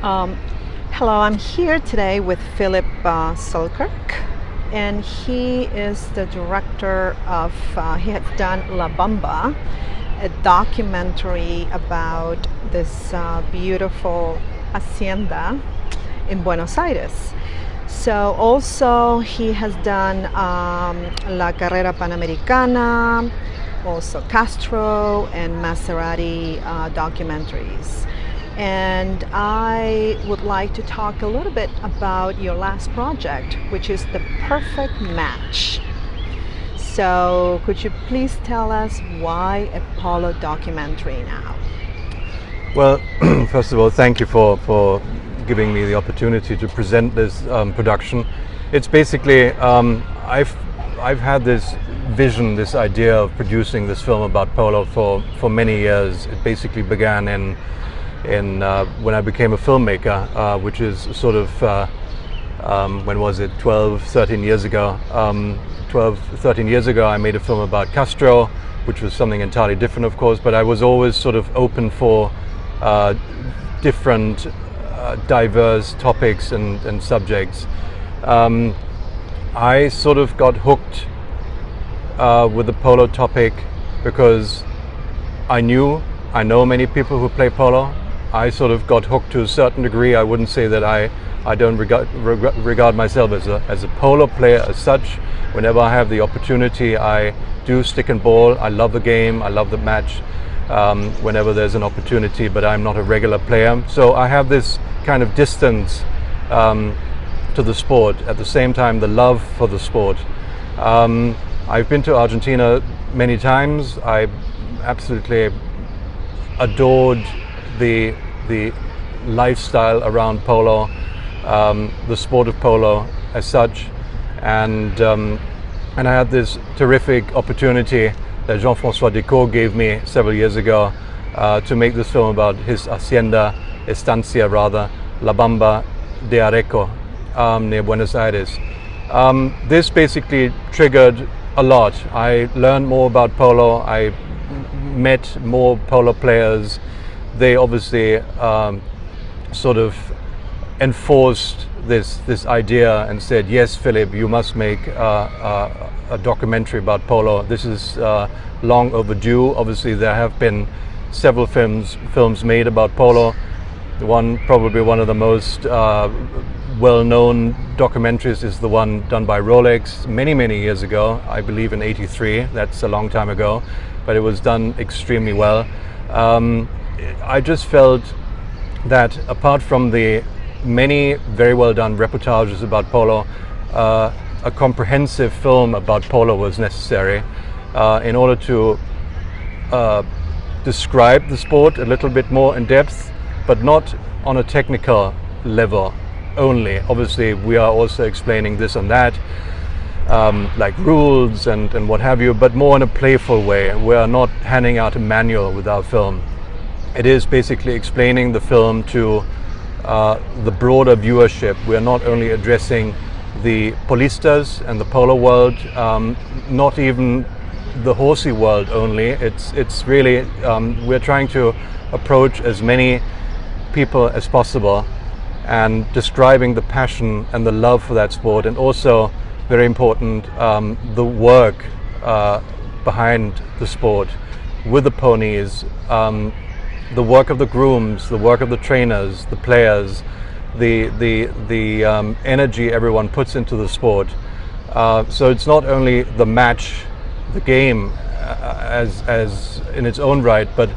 Um, Hello, I'm here today with Phillip Selkirk, and he is the director of, he has done La Bamba, a documentary about this beautiful hacienda in Buenos Aires. So also he has done La Carrera Panamericana, also Castro and Maserati documentaries. And I would like to talk a little bit about your last project, which is The Perfect Match. So could you please tell us why a Polo documentary now? Well, first of all, thank you for giving me the opportunity to present this production. It's basically, I've had this vision, this idea of producing this film about Polo for many years. It basically began in when I became a filmmaker, which is sort of, when was it, 12, 13 years ago. 12, 13 years ago I made a film about Castro, which was something entirely different, of course, but I was always sort of open for different diverse topics and subjects. I sort of got hooked with the Polo topic because I know many people who play Polo. I sort of got hooked to a certain degree. I wouldn't say that I don't regard myself as a Polo player as such. Whenever I have the opportunity, I do stick and ball. I love the game. I love the match whenever there's an opportunity, but I'm not a regular player. So I have this kind of distance to the sport. At the same time, the love for the sport. I've been to Argentina many times. I absolutely adored the lifestyle around Polo, the sport of Polo as such, and I had this terrific opportunity that Jean-François Decaux gave me several years ago to make this film about his estancia rather, La Bamba de Areco, near Buenos Aires. This basically triggered a lot. I learned more about Polo. I met more Polo players. They obviously sort of enforced this idea and said, yes, Philip, you must make a documentary about Polo. This is long overdue. Obviously, there have been several films made about Polo. Probably one of the most well-known documentaries is the one done by Rolex many years ago, I believe in '83. That's a long time ago, but it was done extremely well. I just felt that apart from the many very well done reportages about Polo, a comprehensive film about Polo was necessary in order to describe the sport a little bit more in depth, but not on a technical level only. Obviously, we are also explaining this and that, like rules and what have you, but more in a playful way. We are not handing out a manual with our film. It is basically explaining the film to the broader viewership. We are not only addressing the polistas and the Polo world, not even the horsey world only. It's really, we're trying to approach as many people as possible and describing the passion and the love for that sport, and also, very important, the work behind the sport with the ponies, the work of the grooms, the work of the trainers, the players, the energy everyone puts into the sport. So it's not only the match, the game as in its own right, but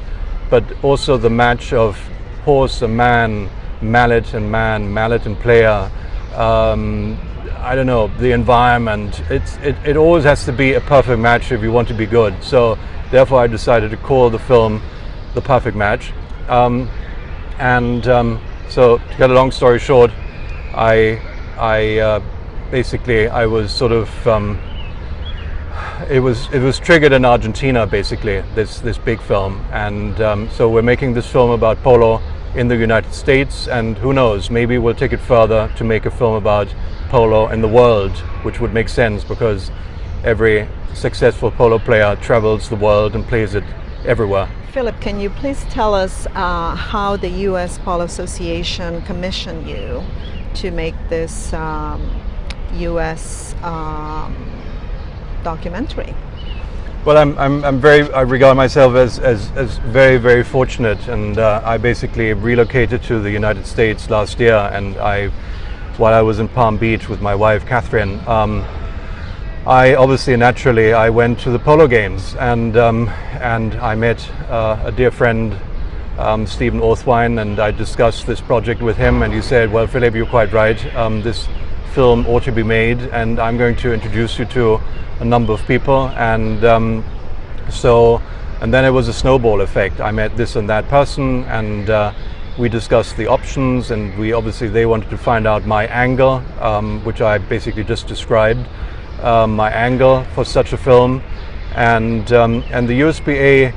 also the match of horse and man, mallet and player. I don't know, the environment. It always has to be a perfect match if you want to be good. So therefore I decided to call the film The Perfect Match. So to get a long story short, I was sort of it was triggered in Argentina, basically, this big film, and so we're making this film about Polo in the United States, and who knows, maybe we'll take it further to make a film about Polo in the world, which would make sense because every successful Polo player travels the world and plays it everywhere. Philip, can you please tell us how the U.S. Polo Association commissioned you to make this U.S. documentary? Well, I regard myself as very, very fortunate, and I basically relocated to the United States last year, and while I was in Palm Beach with my wife, Catherine, I obviously naturally I went to the polo games, and I met a dear friend, Stephen Orthwine, and I discussed this project with him, and he said, well, Philip, you're quite right, this film ought to be made, and I'm going to introduce you to a number of people, and then it was a snowball effect. I met this and that person, and we discussed the options, and they wanted to find out my angle, which I basically just described, my angle for such a film, and the USPA,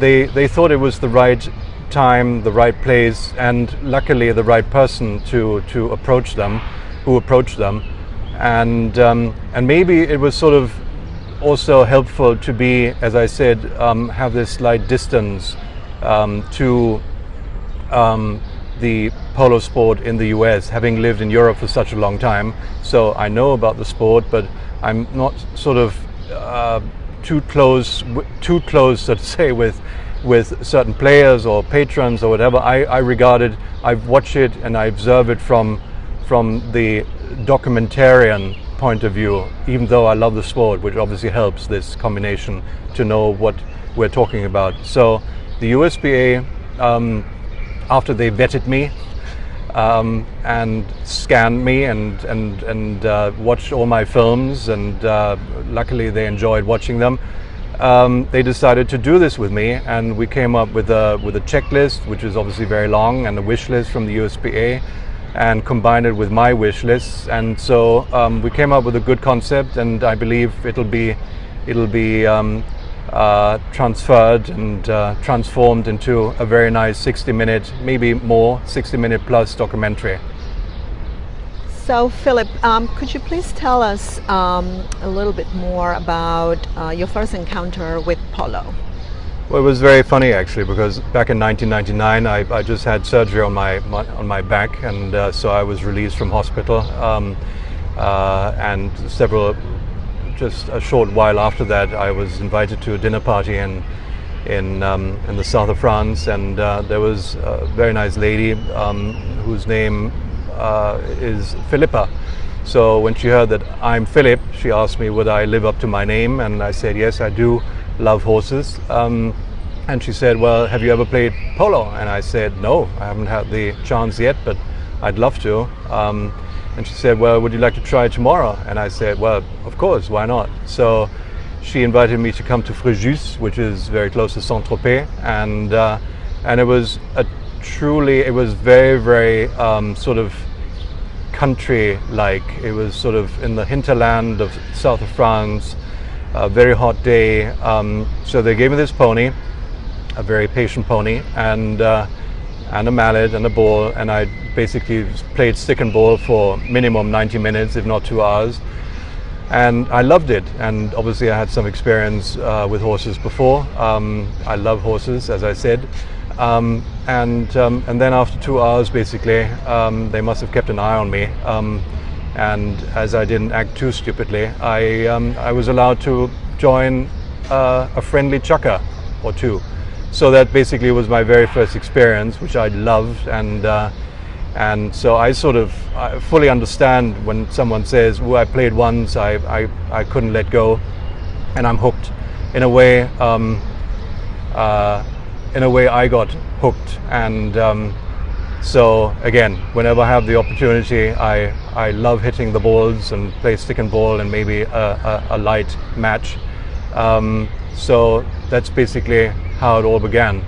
they thought it was the right time, the right place, and luckily the right person to approach them, who approached them. And maybe it was sort of also helpful to be, as I said, have this slight distance to the polo sport in the US, having lived in Europe for such a long time. So I know about the sport, but I'm not sort of too close, so to say, with certain players or patrons or whatever. I watch it and I observe it from the documentarian point of view, even though I love the sport, which obviously helps this combination to know what we're talking about. So the USPA, after they vetted me and scanned me and watched all my films, and luckily they enjoyed watching them, they decided to do this with me, and we came up with a checklist, which is obviously very long, and a wish list from the USPA, and combined it with my wish lists, and so we came up with a good concept, and I believe it'll be transferred and transformed into a very nice 60-minute, maybe more, 60-minute plus documentary. So Philip, could you please tell us a little bit more about your first encounter with polo? Well, it was very funny actually, because back in 1999 I just had surgery on my back, and so I was released from hospital, and just a short while after that I was invited to a dinner party in the south of France, and there was a very nice lady whose name is Philippa. So when she heard that I'm Philip, she asked me would I live up to my name, and I said yes, I do love horses. And she said, well, have you ever played polo? And I said, no, I haven't had the chance yet, but I'd love to. And she said, well, would you like to try tomorrow? And I said, well, of course, why not? So she invited me to come to Fréjus, which is very close to Saint-Tropez, and it was it was very, very sort of country-like. It was sort of in the hinterland of south of France, a very hot day. So they gave me this pony, a very patient pony, and a mallet and a ball, and I basically played stick and ball for minimum 90 minutes, if not 2 hours, and I loved it. And obviously I had some experience with horses before. I love horses, as I said, and then after 2 hours basically they must have kept an eye on me, and as I didn't act too stupidly, I was allowed to join a friendly chukker or two. So that basically was my very first experience, which I loved, and so I fully understand when someone says, well, I played once, I couldn't let go, and I'm hooked. In a way I got hooked, and so again, whenever I have the opportunity, I love hitting the balls and play stick and ball and maybe a light match. So that's basically how it all began.